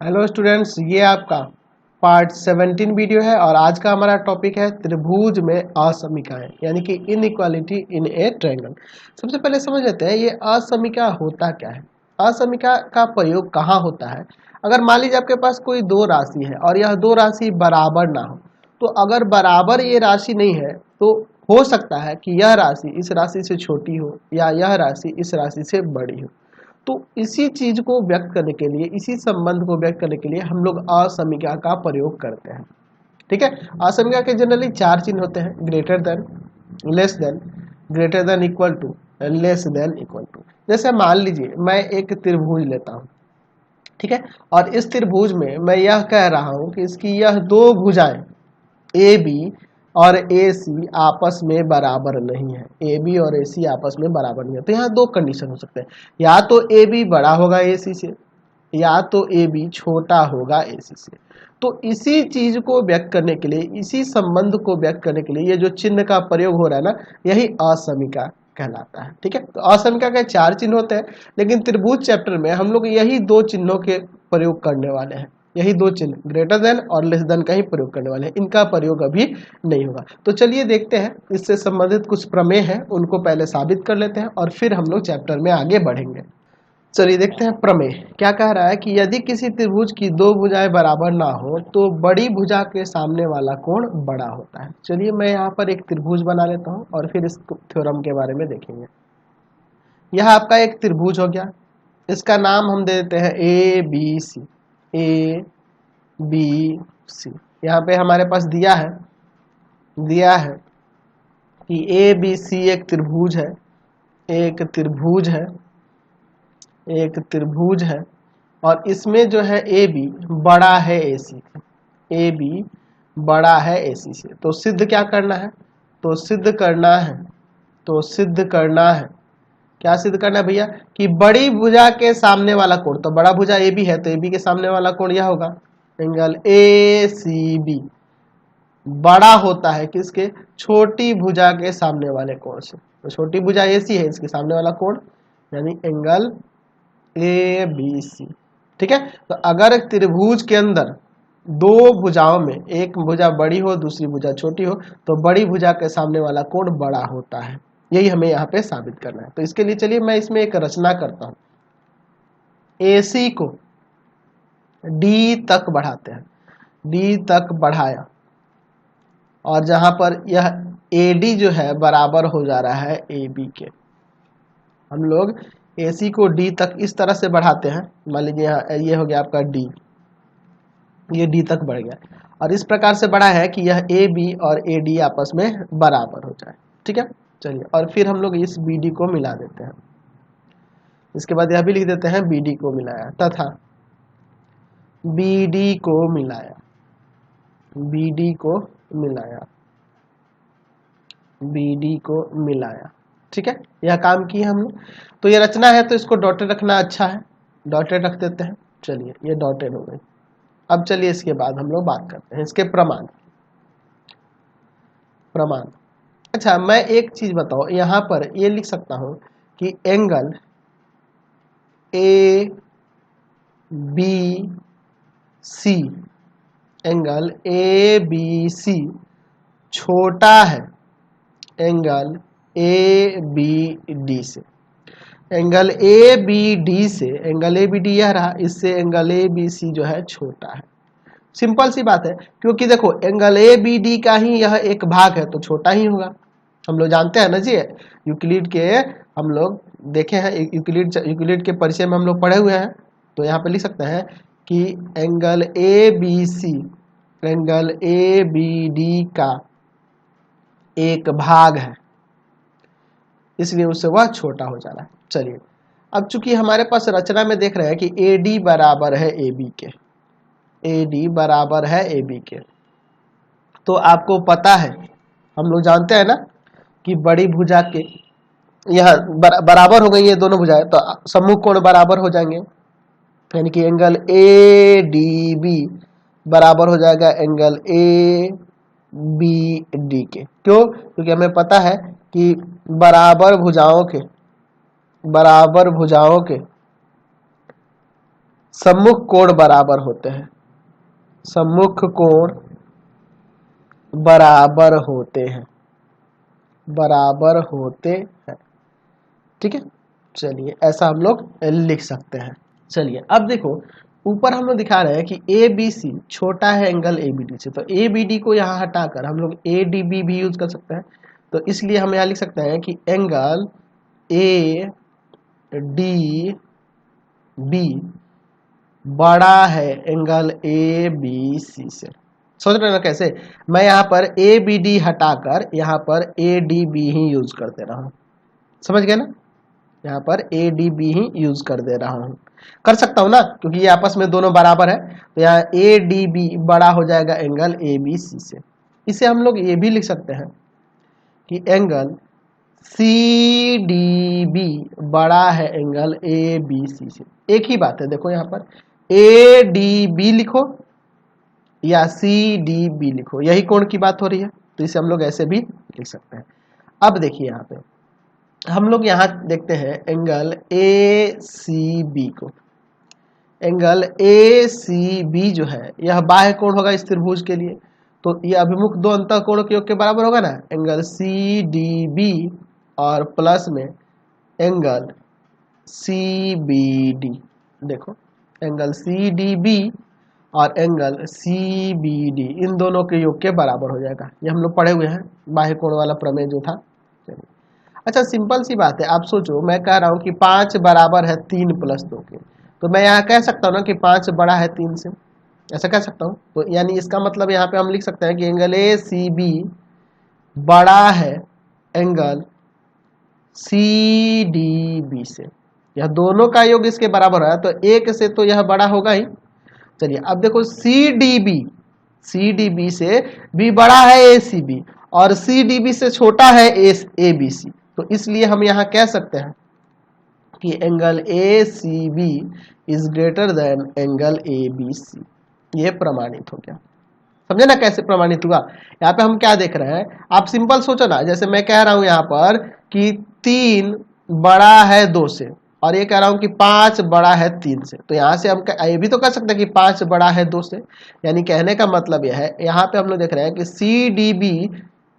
Hello students, ये आपका part 17 video है और आज का हमारा टॉपिक है त्रिभुज में असमीकाएं यानी कि इनइक्वालिटी इन ए ट्रायंगल। सबसे पहले समझ लेते हैं ये असमीका होता क्या है। असमीका का प्रयोग कहाँ होता है? अगर मान लीजिए आपके पास कोई दो राशि है और यह दो राशि बराबर ना हो, तो अगर बराबर ये राशि नहीं है तो हो सकता है कि यह राशि इस राशि से छोटी हो या यह राशि इस राशि से बड़ी हो। तो इसी चीज को व्यक्त करने के लिए, इसी संबंध को व्यक्त करने के लिए हम लोग असमीका का प्रयोग करते हैं। ठीक है। असमीका के जनरली चार चिन्ह होते हैं: greater than, less than, greater than equal to, less than equal to. जैसे मान लीजिए मैं एक त्रिभुज लेता हूं, ठीक है, और इस त्रिभुज में मैं यह कह रहा हूं कि इसकी यह दो भुजाएं ए बी और ए सी आपस में बराबर नहीं है। ए बी और ए सी आपस में बराबर नहीं है, तो यहाँ दो कंडीशन हो सकते हैं। या तो ए बी बड़ा होगा ए सी से, या तो ए बी छोटा होगा ए सी से। तो इसी चीज को व्यक्त करने के लिए, इसी संबंध को व्यक्त करने के लिए ये जो चिन्ह का प्रयोग हो रहा है ना, यही असमीका कहलाता है। ठीक है। तो असमीका के चार चिन्ह होते हैं, लेकिन त्रिभुज चैप्टर में हम लोग यही दो चिन्हों के प्रयोग करने वाले हैं। यही दो चिन्ह ग्रेटर देन और लेस देन का ही प्रयोग करने वाले हैं, इनका प्रयोग अभी नहीं होगा। तो चलिए देखते हैं, इससे संबंधित कुछ प्रमेय हैं उनको पहले साबित कर लेते हैं और फिर हम लोग चैप्टर में आगे बढ़ेंगे। चलिए देखते हैं प्रमेय क्या कह रहा है कि यदि किसी त्रिभुज की दो भुजाएं बराबर ना हो तो बड़ी भुजा के सामने वाला कोण बड़ा होता है। चलिए मैं यहाँ पर एक त्रिभुज बना लेता हूँ और फिर इस थ्योरम के बारे में देखेंगे। यह आपका एक त्रिभुज हो गया, इसका नाम हम दे देते हैं ए बी सी। ए बी सी यहाँ पे हमारे पास दिया है कि ए बी सी एक त्रिभुज है, एक त्रिभुज है, एक त्रिभुज है, और इसमें जो है ए बी बड़ा है ए सी, ए बी बड़ा है ए सी से। तो सिद्ध क्या करना है? तो सिद्ध करना है, तो सिद्ध करना है, क्या सिद्ध करना है भैया? कि बड़ी भुजा के सामने वाला कोण, तो बड़ा भुजा ए बी है तो ए बी के सामने वाला कोण यह होगा, एंगल ए सी बी बड़ा होता है किसके? छोटी भुजा के सामने वाले कोण से। तो छोटी भुजा ए सी है, इसके सामने वाला कोण यानी एंगल ए बी सी। ठीक है। तो अगर त्रिभुज के अंदर दो भुजाओं में एक भुजा बड़ी हो दूसरी भुजा छोटी हो तो बड़ी भुजा के सामने वाला कोण बड़ा होता है। यही हमें यहाँ पे साबित करना है। तो इसके लिए चलिए मैं इसमें एक रचना करता हूं। AC को D तक बढ़ाते हैं, D तक बढ़ाया, और जहां पर यह AD जो है बराबर हो जा रहा है AB के। हम लोग AC को D तक इस तरह से बढ़ाते हैं, मान लीजिए ये हो गया आपका D, ये D तक बढ़ गया, और इस प्रकार से बढ़ा है कि यह AB और AD आपस में बराबर हो जाए। ठीक है। चलिए, और फिर हम लोग इस BD को मिला देते हैं। इसके बाद यह भी लिख देते हैं BD को मिलाया, तथा BD को मिलाया, BD को मिलाया, BD को मिलाया। ठीक है, यह काम किया हम लोग। तो ये रचना है तो इसको डॉटेड रखना अच्छा है, डॉटेड रख देते हैं। चलिए ये डॉटेड हो गई। अब चलिए इसके बाद हम लोग बात करते हैं इसके प्रमाण। प्रमाण, अच्छा मैं एक चीज बताओ, यहां पर ये लिख सकता हूं कि angle A B C, angle A B C छोटा है एंगल ए बी डी से। एंगल ए बी डी से, एंगल ए बी डी यह रहा, इससे एंगल ए बी सी जो है छोटा है। सिंपल सी बात है, क्योंकि देखो एंगल ए बी डी का ही यह एक भाग है तो छोटा ही होगा। हम लोग जानते हैं ना जी, यूक्लिड के हम लोग देखे हैं, यूक्लिड के परिचय में हम लोग पढ़े हुए हैं। तो यहाँ पे लिख सकते हैं कि angle A B C, angle A B D का एक भाग है, इसलिए उससे वह छोटा हो जा रहा है। चलिए, अब चूंकि हमारे पास रचना में देख रहे हैं कि ए डी बराबर है ए बी के, ए डी बराबर है ए बी के, तो आपको पता है, हम लोग जानते हैं ना कि बड़ी भुजा के यह बराबर हो गई है दोनों भुजाएं, तो सम्मुख कोण बराबर हो जाएंगे, यानी कि एंगल ए डी बी बराबर हो जाएगा एंगल ए बी डी के। क्यों? क्योंकि हमें पता है कि बराबर भुजाओं के सम्मुख कोण बराबर होते हैं, सम्मुख कोण बराबर होते हैं, बराबर होते हैं। ठीक है, चलिए ऐसा हम लोग लिख सकते हैं। चलिए अब देखो ऊपर हम लोग दिखा रहे हैं कि ए बी सी छोटा है एंगल ए बी डी से, तो ए बी डी को यहाँ हटाकर हम लोग ए डी बी भी यूज कर सकते हैं। तो इसलिए हम यहाँ लिख सकते हैं कि एंगल ए डी बी बड़ा है एंगल ए बी सी से। सोच रहे हो कैसे, मैं यहाँ पर ए बी डी हटाकर यहाँ पर ए डी बी ही यूज कर दे रहा हूँ, समझ गए ना, यहाँ पर ए डी बी ही यूज कर दे रहा हूँ, कर सकता हूँ ना क्योंकि ये आपस में दोनों बराबर है। तो यहाँ ए डी बी बड़ा हो जाएगा एंगल ए बी सी से। इसे हम लोग ये भी लिख सकते हैं कि एंगल सी डी बी बड़ा है एंगल ए बी सी से। एक ही बात है, देखो यहाँ पर ए डी बी लिखो या सी डी बी लिखो, यही कोण की बात हो रही है, तो इसे हम लोग ऐसे भी लिख सकते हैं। अब देखिए यहाँ पे हम लोग यहाँ देखते हैं एंगल ए सी बी को, एंगल ए सी बी जो है यह बाह्य कोण होगा इस त्रिभुज के लिए, तो यह अभिमुख दो अंतः कोणों के योग के बराबर होगा ना, एंगल सी डी बी और प्लस में एंगल सी बी डी। देखो एंगल सी डी बी और एंगल सी बी डी इन दोनों के योग के बराबर हो जाएगा, ये हम लोग पढ़े हुए हैं बाह्य कोण वाला प्रमेय जो था। अच्छा सिंपल सी बात है, आप सोचो मैं कह रहा हूँ कि 5 बराबर है 3 प्लस 2 के, तो मैं यहाँ कह सकता हूँ ना कि 5 बड़ा है 3 से, ऐसा कह सकता हूँ। तो यानी इसका मतलब यहाँ पे हम लिख सकते हैं कि एंगल ए सी बी बड़ा है एंगल सी डी बी से, यह दोनों का योग इसके बराबर है, तो एक से तो यह बड़ा होगा ही। चलिए अब देखो सी डी बी से भी बड़ा है ए सी बी और सी डी बी से छोटा है ए बी सी, तो इसलिए हम यहाँ कह सकते हैं कि angle A C B is greater than angle A B C. ये प्रमाणित हो गया, समझे ना कैसे प्रमाणित हुआ। यहाँ पे हम क्या देख रहे हैं, आप सिंपल सोचो ना, जैसे मैं कह रहा हूं यहाँ पर कि 3 बड़ा है 2 से और ये कह रहा हूं कि 5 बड़ा है 3 से, तो यहाँ से हम ये भी तो कह सकते हैं कि 5 बड़ा है 2 से। यानी कहने का मतलब यह है, यहाँ पे हम लोग देख रहे हैं कि सी डी बी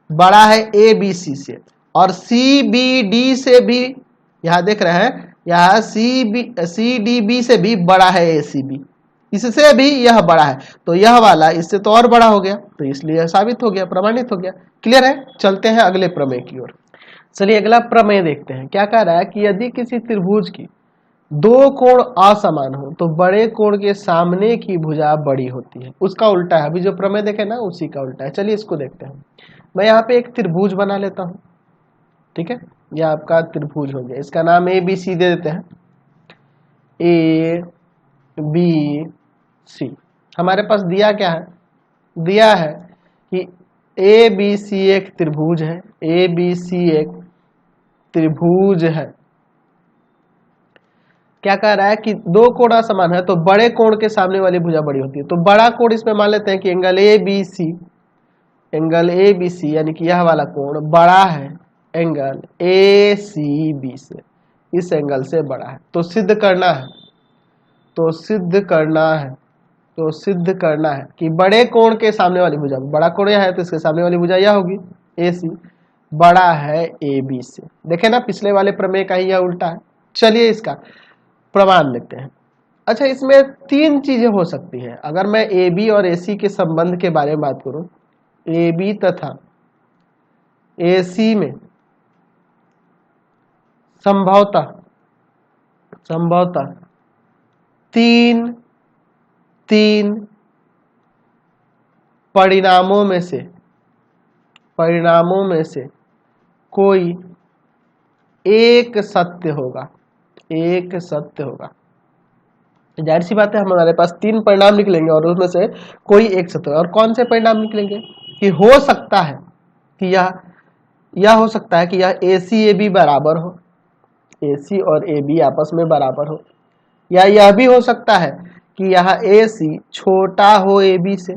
बड़ा है ए बी सी से और सी बी डी से भी, यहाँ देख रहे हैं यहाँ सी डी बी से भी बड़ा है ए सी बी, इससे भी यह बड़ा है, तो यह वाला इससे तो और बड़ा हो गया, तो इसलिए साबित हो गया, प्रमाणित हो गया। क्लियर है, चलते हैं अगले प्रमेय की ओर। चलिए अगला प्रमेय देखते हैं, क्या कह रहा है कि यदि किसी त्रिभुज की 2 कोण असमान हो तो बड़े कोण के सामने की भुजा बड़ी होती है। उसका उल्टा है, अभी जो प्रमेय देखे ना उसी का उल्टा है। चलिए इसको देखते हैं। मैं यहाँ पे एक त्रिभुज बना लेता हूँ, ठीक है, यह आपका त्रिभुज हो गया, इसका नाम ए बी सी दे देते हैं, ए बी सी। हमारे पास दिया क्या है, दिया है कि ए बी सी एक त्रिभुज है, ए बी सी एक त्रिभुज है। क्या कह रहा है कि 2 कोण असमान है तो बड़े कोण के सामने वाली भुजा बड़ी होती है, तो बड़ा कोण इसमें मान लेते हैं कि angle A B C, angle A B C यानी कि यह वाला कोण बड़ा है एंगल ए सी बी से, इस एंगल से बड़ा है। तो सिद्ध करना है, तो सिद्ध करना है, तो सिद्ध करना है कि बड़े कोण के सामने वाली भुजा, बड़ा कोण यह है तो इसके सामने वाली भुजा यह होगी ए सी, बड़ा है ए बी से। देखे ना पिछले वाले प्रमेय का ही यह उल्टा है। चलिए इसका प्रमाण देखते हैं। अच्छा इसमें 3 चीजें हो सकती हैं, अगर मैं ए बी और ए सी के संबंध के बारे में बात करूं, ए बी तथा ए सी में संभवतः 3 परिणामों में से कोई एक सत्य होगा, एक सत्य होगा। जाहिर सी बात है हमारे पास 3 परिणाम निकलेंगे और उसमें से कोई एक सत्य होगा। और कौन से परिणाम निकलेंगे कि हो सकता है कि यह हो सकता है कि यह ए सी ए बी बराबर हो, ए सी और ए बी आपस में बराबर हो, या यह भी हो सकता है कि यह ए सी छोटा हो ए बी से,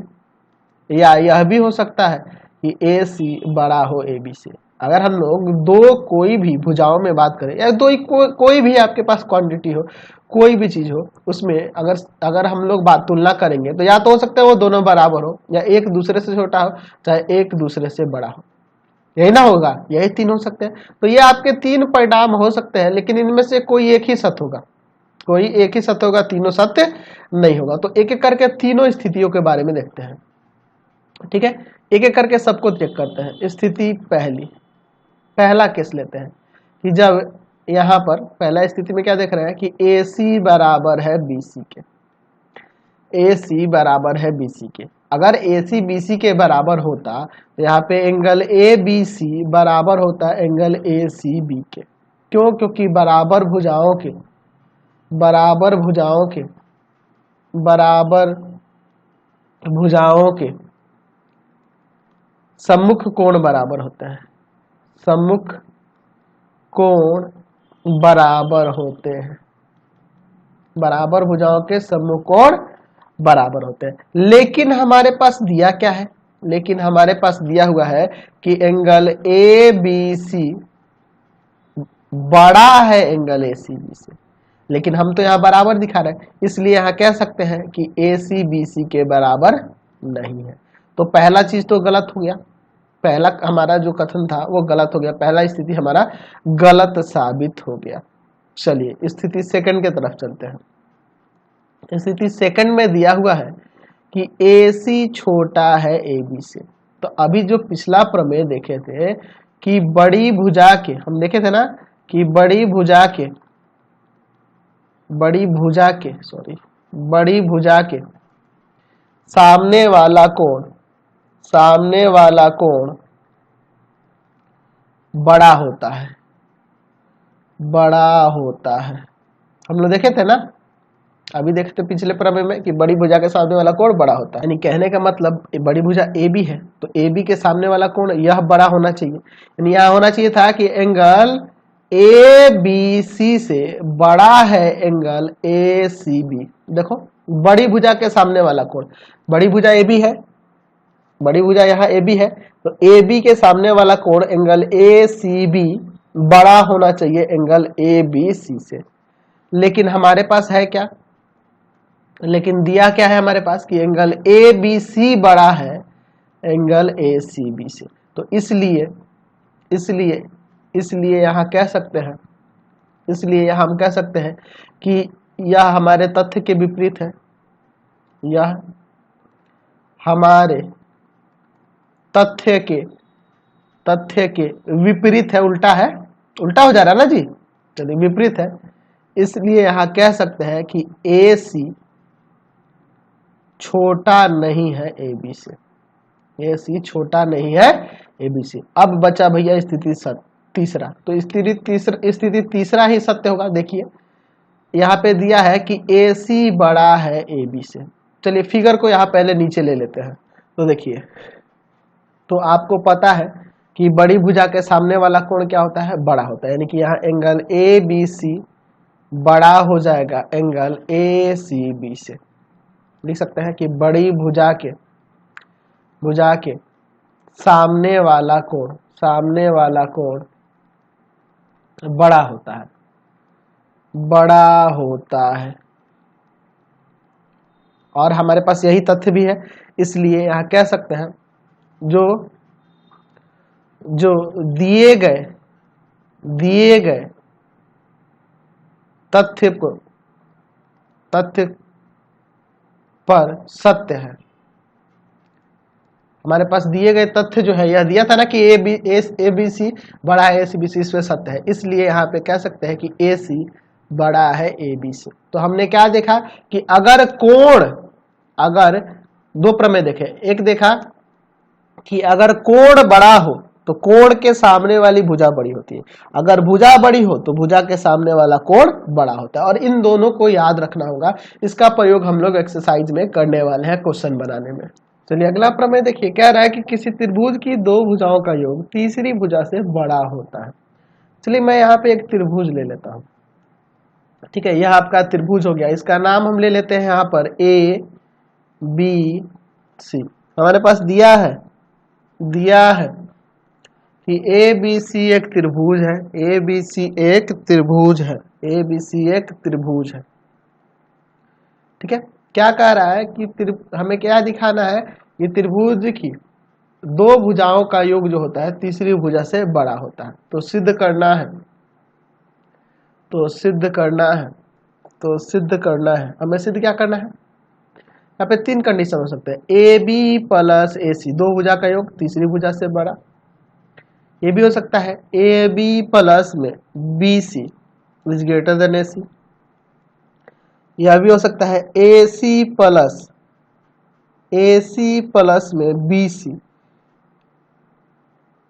या यह भी हो सकता है कि ए सी बड़ा हो ए बी से। अगर हम लोग दो कोई भी भुजाओं में बात करें या दो कोई भी आपके पास क्वांटिटी हो, कोई भी चीज हो, उसमें अगर हम लोग बात तुलना करेंगे तो या तो हो सकता है वो दोनों बराबर हो, या एक दूसरे से छोटा हो, चाहे एक दूसरे से बड़ा हो। यही ना होगा, यही तीन हो सकते हैं। तो ये आपके तीन परिणाम हो सकते हैं, लेकिन इनमें से कोई एक ही सत्य होगा, कोई एक ही सत्य होगा, तीनों सत्य नहीं होगा। तो एक एक करके तीनों स्थितियों के बारे में देखते हैं, ठीक है। एक एक करके सबको चेक करते हैं। स्थिति पहला केस लेते हैं कि जब यहाँ पर पहला स्थिति में क्या देख रहे हैं कि AC बराबर है BC के, AC बराबर है BC के। अगर AC BC के बराबर होता तो यहाँ पे एंगल ABC बराबर होता एंगल ACB के। क्यों? क्योंकि बराबर भुजाओं के सम्मुख कोण बराबर होता है, सम्मुख कोण बराबर होते हैं, बराबर भुजाओं के सम्मुख कोण बराबर होते हैं। लेकिन हमारे पास दिया क्या है? लेकिन हमारे पास दिया हुआ है कि एंगल ABC बड़ा है एंगल ACB से, लेकिन हम तो यहाँ बराबर दिखा रहे हैं, इसलिए यहाँ कह सकते हैं कि AC BC के बराबर नहीं है। तो पहला चीज तो गलत हो गया, पहला हमारा जो कथन था वो गलत हो गया, पहला स्थिति हमारा गलत साबित हो गया। चलिए स्थिति सेकंड के तरफ चलते हैं। स्थिति सेकंड में दिया हुआ है कि AC छोटा है AB से। तो अभी जो पिछला प्रमेय देखे थे कि बड़ी भुजा के, हम देखे थे ना कि बड़ी भुजा के सामने वाला कोण बड़ा होता है। हम लोग देखे थे ना, अभी देखते पिछले प्रमेय में कि बड़ी भुजा के सामने वाला कोण बड़ा होता है। यानी कहने का मतलब बड़ी भुजा AB है तो AB के सामने वाला कोण यह बड़ा होना चाहिए। यानी यह होना चाहिए था कि एंगल ABC से बड़ा है एंगल ACB। देखो बड़ी भुजा के सामने वाला कोण, बड़ी भुजा AB है, बड़ी भुजा यहाँ AB है, तो AB के सामने वाला कोण एंगल ACB बड़ा होना चाहिए एंगल ABC से। लेकिन हमारे पास है क्या? लेकिन दिया क्या है हमारे पास कि एंगल ABC बड़ा है एंगल ACB से। तो इसलिए यहाँ कह सकते हैं, इसलिए यहाँ हम कह सकते हैं कि यह हमारे तथ्य के विपरीत है, यह हमारे तथ्य के विपरीत है, उल्टा हो जा रहा है ना जी, चलिए विपरीत है। इसलिए यहाँ कह सकते हैं कि AC छोटा नहीं है AB से, AC छोटा नहीं है AB से। अब बचा भैया स्थिति तीसरा, तो स्थिति तीसरा ही सत्य होगा। देखिए यहाँ पे दिया है कि AC बड़ा है AB से। चलिए फिगर को यहाँ पहले नीचे ले लेते हैं। तो देखिए, तो आपको पता है कि बड़ी भुजा के सामने वाला कोण क्या होता है? बड़ा होता है। यानी कि यहाँ एंगल ABC बड़ा हो जाएगा एंगल ACB से। लिख सकते हैं कि बड़ी भुजा के सामने वाला कोण बड़ा होता है। और हमारे पास यही तथ्य भी है, इसलिए यहाँ कह सकते हैं जो दिए गए तथ्य पर सत्य है। हमारे पास दिए गए तथ्य जो है, यह दिया था ना कि ABC बड़ा है ACB से, इसमें सत्य है। इसलिए यहाँ पे कह सकते हैं कि AC बड़ा है AB से। तो हमने क्या देखा कि अगर दो प्रमेय देखे, एक देखा कि अगर कोण बड़ा हो तो कोण के सामने वाली भुजा बड़ी होती है, अगर भुजा बड़ी हो तो भुजा के सामने वाला कोण बड़ा होता है। और इन दोनों को याद रखना होगा, इसका प्रयोग हम लोग एक्सरसाइज में करने वाले हैं क्वेश्चन बनाने में। चलिए अगला प्रमेय देखिए, कह रहा है कि किसी त्रिभुज की दो भुजाओं का योग तीसरी भुजा से बड़ा होता है। चलिए मैं यहाँ पे एक त्रिभुज ले लेता हूँ, ठीक है। यह आपका त्रिभुज हो गया, इसका नाम हम ले लेते हैं यहाँ पर ABC। हमारे पास दिया है कि ए बी सी एक त्रिभुज है, ए बी सी एक त्रिभुज है, ए बी सी एक त्रिभुज है। ठीक है, क्या कह रहा है कि हमें क्या दिखाना है, ये त्रिभुज की दो भुजाओं का योग जो होता है तीसरी भुजा से बड़ा होता है। तो सिद्ध करना है, तो सिद्ध करना है, तो सिद्ध करना है, हमें सिद्ध क्या करना है, यहाँ पे तीन कंडीशन हो सकते हैं, ए बी प्लस ए सी दो भुजा का योग तीसरी भुजा से बड़ा। ये भी हो सकता है ए बी प्लस में B C is greater than A C. यह भी हो सकता है ए सी प्लस में B C,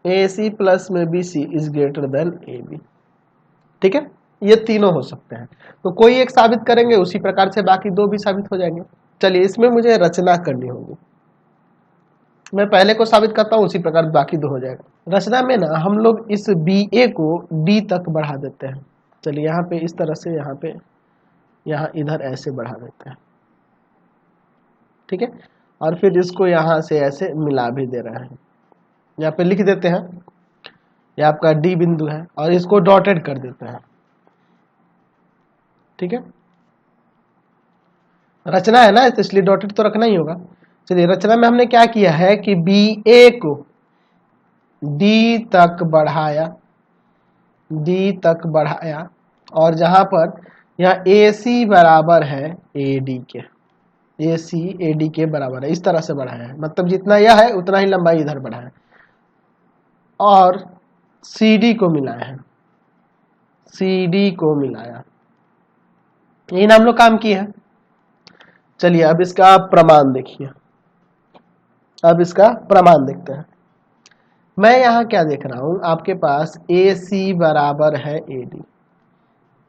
A C plus में B C is greater than A B. ठीक है, ये तीनों हो सकते हैं। तो कोई एक साबित करेंगे, उसी प्रकार से बाकी दो भी साबित हो जाएंगे। चलिए, इसमें मुझे रचना करनी होगी, मैं पहले को साबित करता हूँ, उसी प्रकार बाकी दो हो जाएगा। रचना में ना हम लोग इस बी ए को डी तक बढ़ा देते हैं। चलिए यहाँ पे इस तरह से, यहाँ पे, यहाँ इधर ऐसे बढ़ा देते हैं। ठीक है, और फिर इसको यहाँ से ऐसे मिला भी दे रहे हैं, यहाँ पे लिख देते हैं, ये आपका डी बिंदु है, और इसको डॉटेड कर देते हैं। ठीक है, रचना है ना, इसलिए डॉटेड तो रखना ही होगा। चलिए, रचना में हमने क्या किया है कि बी ए को डी तक बढ़ाया, डी तक बढ़ाया, और जहां पर यहाँ ए सी बराबर है ए डी के, ए सी ए डी के बराबर है, इस तरह से बढ़ाया है, मतलब जितना यह है उतना ही लंबाई इधर बढ़ा है, और सी डी को मिलाया है, सी डी को मिलाया। ये हम लोग काम किए हैं। चलिए, अब इसका प्रमाण देखिए, अब इसका प्रमाण देखते हैं। मैं यहाँ क्या देख रहा हूं, आपके पास ए सी बराबर है ए डी,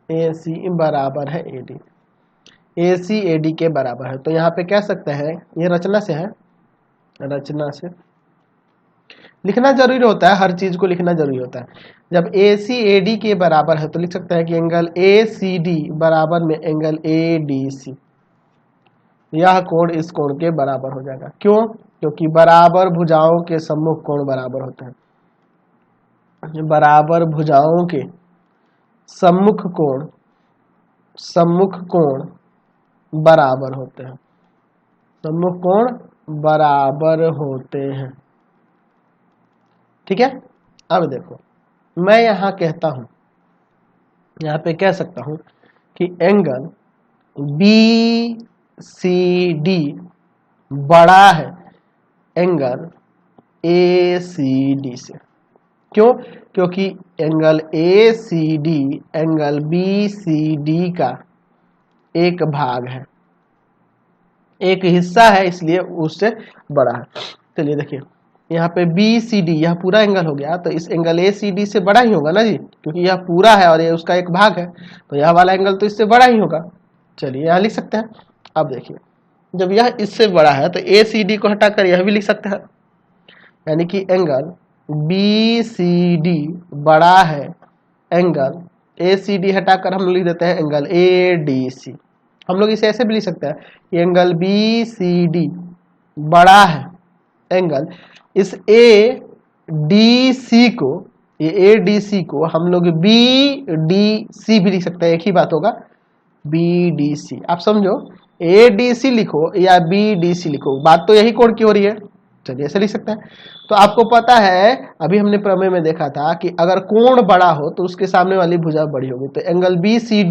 ए सी बराबर है A D, A C A D के बराबर है। तो यहाँ पे कह सकते हैं, ये रचना से है, रचना से लिखना जरूरी होता है, हर चीज को लिखना जरूरी होता है। जब ए सी ए डी के बराबर है तो लिख सकते हैं कि एंगल ए सी डी बराबर में एंगल ए डी सी, यह कोण इस कोण के बराबर हो जाएगा। क्यों? क्योंकि बराबर भुजाओं के सम्मुख कोण बराबर होते हैं, बराबर भुजाओं के सम्मुख कोण बराबर होते हैं, सम्मुख कोण बराबर होते हैं। ठीक है, अब देखो, मैं यहां कहता हूं, यहां पे कह सकता हूं कि एंगल बी सी डी बड़ा है एंगल ए सी डी से। क्यों? क्योंकि angle A C D angle B C D का एक भाग है, एक हिस्सा है, इसलिए उससे बड़ा है। चलिए देखिए, यहाँ पे बी सी डी यह पूरा एंगल हो गया, तो इस एंगल ए सी डी से बड़ा ही होगा ना जी, क्योंकि यह पूरा है और ये उसका एक भाग है, तो यह वाला एंगल तो इससे बड़ा ही होगा। चलिए, यहाँ लिख सकते हैं। अब देखिए, जब यह इससे बड़ा है तो ए सी डी को हटाकर यह भी लिख सकते हैं, यानी कि एंगल बी सी डी बड़ा है एंगल ए सी डी, हटाकर हम लिख देते हैं एंगल ए डी सी। हम लोग इसे ऐसे भी लिख सकते हैं कि एंगल बी सी डी बड़ा है एंगल इस ए डी सी को, ये ए डी सी को हम लोग बी डी सी भी लिख सकते हैं, एक ही बात होगा, बी डी सी। आप समझो, ए डी सी लिखो या बी डी सी लिखो, बात तो यही कोण की हो रही है। चलिए, ऐसे लिख सकते हैं। तो आपको पता है, अभी हमने प्रमेय में देखा था कि अगर कोण बड़ा हो तो उसके सामने वाली भुजा बड़ी होगी। तो एंगल बी सी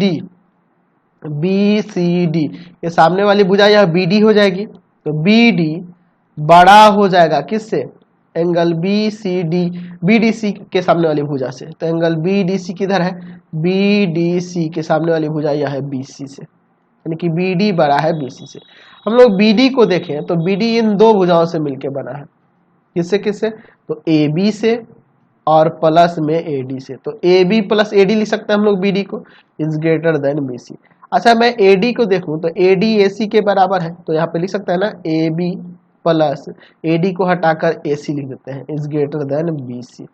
डी ये सामने वाली भुजा यह बी डी हो जाएगी, तो बी डी बड़ा हो जाएगा किससे? Angle B C D, B D C के सामने वाली भुजा से। तो एंगल बी डी सी किधर है? बी डी सी के सामने वाली भुजा यह है बी सी से, यानी कि बी डी बड़ा है बी सी से। हम लोग बी डी को देखें तो बी डी इन दो भुजाओं से मिलकर बना है, किससे किससे? तो ए बी से और प्लस में ए डी से। तो A B plus A D लिख सकते हैं हम लोग बी डी को, is greater than B C. अच्छा, मैं ए डी को देखूं तो ए डी ए सी के बराबर है, तो यहाँ पे लिख सकते हैं ना A B plus A D को हटाकर ए सी लिख देते हैं, is greater than B C.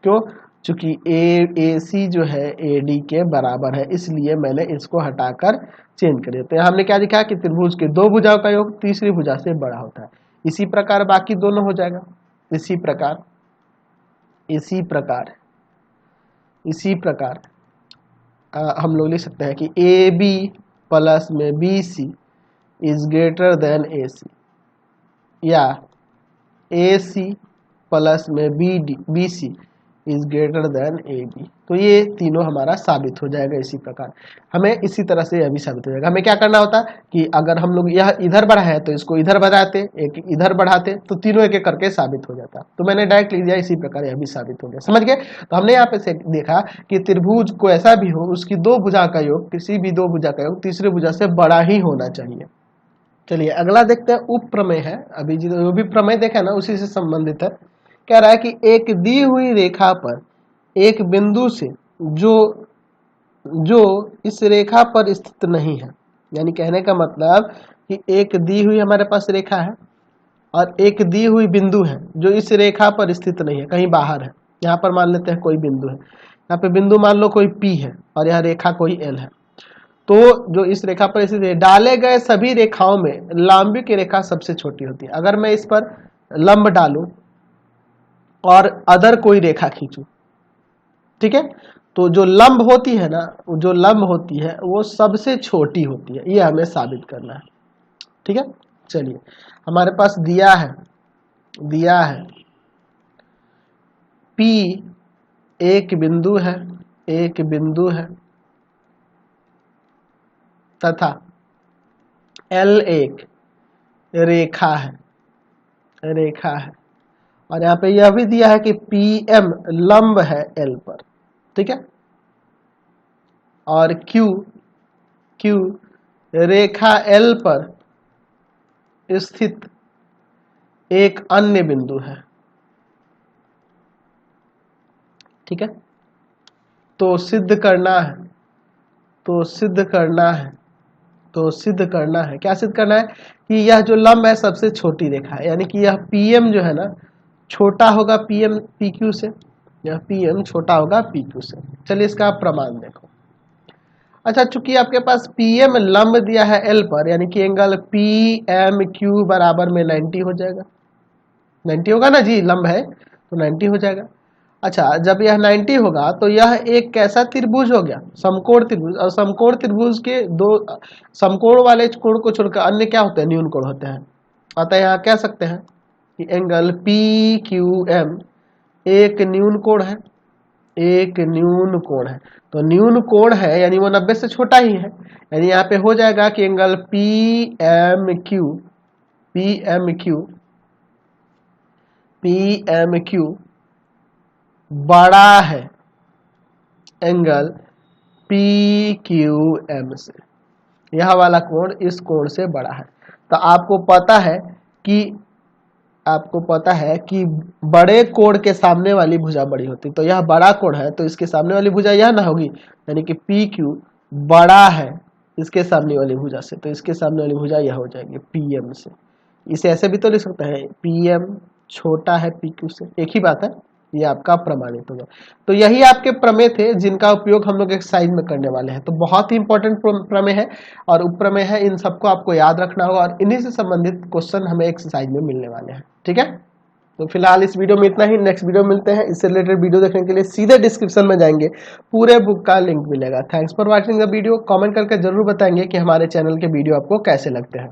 क्यों? चूंकि ए सी जो है ए डी के बराबर है, इसलिए मैंने इसको हटाकर चेंज कर दिया। तो यहाँ हमने क्या दिखा कि त्रिभुज के दो भुजाओं का योग तीसरी भुजा से बड़ा होता है। इसी प्रकार बाकी दोनों हो जाएगा, इसी प्रकार इसी प्रकार हम लोग लिख सकते हैं कि ए बी प्लस में B C is greater than A C, या ए सी प्लस में B C is greater than A B. तो ये तीनों हमारा साबित हो जाएगा इसी प्रकार। हमें इसी तरह से यह भी साबित हो जाएगा। हमें क्या करना होता है कि अगर हम लोग यह इधर बढ़ा है तो इसको इधर बढ़ाते, एक इधर बढ़ाते, तो तीनों एक एक करके साबित हो जाता। तो मैंने डायरेक्ट लिख दिया, इसी प्रकार यह भी साबित हो गया। समझ गए? तो हमने यहाँ पे से देखा कि त्रिभुज को ऐसा भी हो उसकी दो भुजा का योग, किसी भी दो भुजा का योग तीसरे भुजा से बड़ा ही होना चाहिए। चलिए अगला देखते हैं, उप प्रमेय है। अभी जो भी प्रमेय देखा ना उसी से संबंधित है। कह रहा है कि एक दी हुई रेखा पर एक बिंदु से जो इस रेखा पर स्थित नहीं है, यानी कहने का मतलब कि एक दी हुई हमारे पास रेखा है और एक दी हुई बिंदु है जो इस रेखा पर स्थित नहीं है, कहीं बाहर है। यहाँ पर मान लेते हैं कोई बिंदु है, यहाँ पे बिंदु मान लो कोई P है और यह रेखा कोई L है। तो जो इस रेखा पर स्थित है, डाले गए सभी रेखाओं में लंब की रेखा सबसे छोटी होती है। अगर मैं इस पर लंब डालूं और अदर कोई रेखा खींचूं, ठीक है, तो जो लंब होती है ना, जो लंब होती है वो सबसे छोटी होती है। ये हमें साबित करना है। ठीक है, चलिए हमारे पास दिया है P एक बिंदु है तथा L एक रेखा है और यहाँ पे यह भी दिया है कि PM लंब है L पर, ठीक है, और Q रेखा L पर स्थित एक अन्य बिंदु है। ठीक है, तो सिद्ध करना है क्या सिद्ध करना है कि यह जो लंब है सबसे छोटी रेखा है, यानी कि यह PM जो है ना छोटा होगा PM PQ से, यह PM छोटा होगा PQ से। चलिए इसका प्रमाण देखो। अच्छा, चूंकि आपके पास PM लंब दिया है L पर, यानी कि एंगल PMQ बराबर में 90 हो जाएगा। 90 होगा ना जी, लंब है तो 90 हो जाएगा। अच्छा, जब यह 90 होगा तो यह एक कैसा त्रिभुज हो गया? समकोण त्रिभुज। और समकोण त्रिभुज के दो समकोण वाले कोण को छोड़कर अन्य क्या होते हैं? न्यून कोण होते हैं। अतः यहाँ कह सकते हैं कि एंगल PQM एक न्यून कोण है, तो न्यून कोण है यानी वो 90 से छोटा ही है, यानी यहाँ पे हो जाएगा कि एंगल PMQ बड़ा है एंगल PQM से। यह वाला कोण इस कोण से बड़ा है। तो आपको पता है कि बड़े कोण के सामने वाली भुजा बड़ी होती है। तो यह बड़ा कोण है तो इसके सामने वाली भुजा यह ना होगी, यानी कि PQ बड़ा है इसके सामने वाली भुजा से, तो इसके सामने वाली भुजा यह हो जाएगी PM से। इसे ऐसे भी तो लिख सकते हैं, PM छोटा है PQ से। एक ही बात है, ये आपका प्रमाणित होगा। तो यही आपके प्रमेय थे जिनका उपयोग हम लोग एक्सरसाइज में करने वाले हैं। तो बहुत ही इंपॉर्टेंट प्रमेय है और उपप्रमेय है, इन सबको आपको याद रखना होगा और इन्हीं से संबंधित क्वेश्चन हमें एक्सरसाइज में मिलने वाले हैं। ठीक है, तो फिलहाल इस वीडियो में इतना ही। नेक्स्ट वीडियो मिलते हैं। इससे रिलेटेड वीडियो देखने के लिए सीधे डिस्क्रिप्शन में जाएंगे, पूरे बुक का लिंक मिलेगा। Thanks for watching the video. Comment करके जरूर बताएंगे कि हमारे चैनल के वीडियो आपको कैसे लगते हैं।